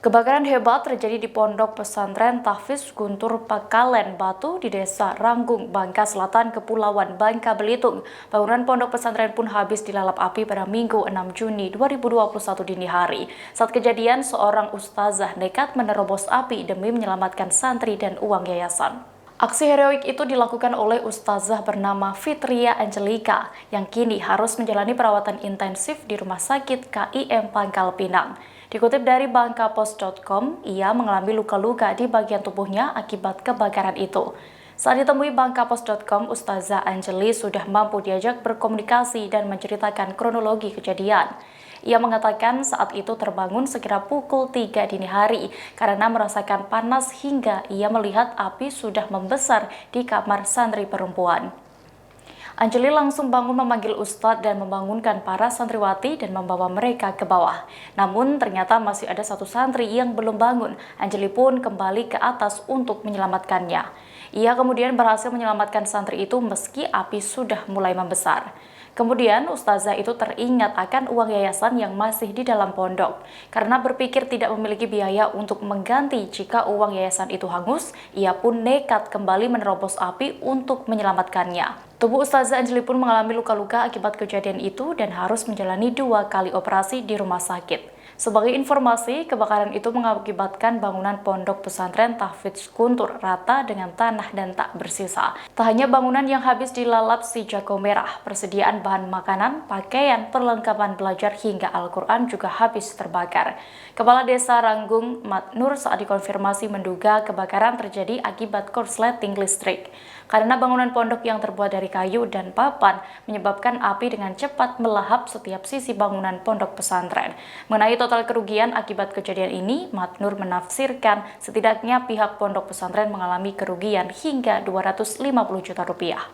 Kebakaran hebat terjadi di Pondok Pesantren Tahfiz Guntur Pakalen Batu di Desa Ranggung, Bangka Selatan, Kepulauan Bangka Belitung. Bangunan pondok pesantren pun habis dilalap api pada Minggu 6 Juni 2021 dini hari. Saat kejadian, seorang ustazah nekat menerobos api demi menyelamatkan santri dan uang yayasan. Aksi heroik itu dilakukan oleh ustazah bernama Fitria Angelika yang kini harus menjalani perawatan intensif di Rumah Sakit KIM Pangkal Pinang. Dikutip dari bangkapos.com, ia mengalami luka-luka di bagian tubuhnya akibat kebakaran itu. Saat ditemui bangkapos.com, Ustazah Angeli sudah mampu diajak berkomunikasi dan menceritakan kronologi kejadian. Ia mengatakan saat itu terbangun sekira pukul 3 dini hari karena merasakan panas hingga ia melihat api sudah membesar di kamar santri perempuan. Angeli langsung bangun memanggil Ustadz dan membangunkan para santriwati dan membawa mereka ke bawah. Namun ternyata masih ada satu santri yang belum bangun. Angeli pun kembali ke atas untuk menyelamatkannya. Ia kemudian berhasil menyelamatkan santri itu meski api sudah mulai membesar. Kemudian ustazah itu teringat akan uang yayasan yang masih di dalam pondok. Karena berpikir tidak memiliki biaya untuk mengganti jika uang yayasan itu hangus, ia pun nekat kembali menerobos api untuk menyelamatkannya. Tubuh Ustazah Angeli pun mengalami luka-luka akibat kejadian itu dan harus menjalani 2 kali operasi di rumah sakit. Sebagai informasi, kebakaran itu mengakibatkan bangunan pondok pesantren Tahfiz Guntur rata dengan tanah dan tak bersisa. Tak hanya bangunan yang habis dilalap si jago merah, persediaan bahan makanan, pakaian, perlengkapan belajar hingga Al-Quran juga habis terbakar. Kepala Desa Ranggung, Mat Nur, saat dikonfirmasi menduga kebakaran terjadi akibat korsleting listrik. Karena bangunan pondok yang terbuat dari kayu dan papan menyebabkan api dengan cepat melahap setiap sisi bangunan pondok pesantren. Mengenai total kerugian akibat kejadian ini, Mat Nur menafsirkan setidaknya pihak pondok pesantren mengalami kerugian hingga 250 juta rupiah.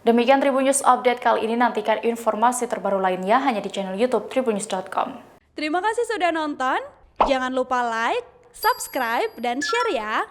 Demikian Tribun News Update kali ini, nantikan informasi terbaru lainnya hanya di channel YouTube tribunnews.com. Terima kasih sudah nonton, jangan lupa like, subscribe, dan share ya!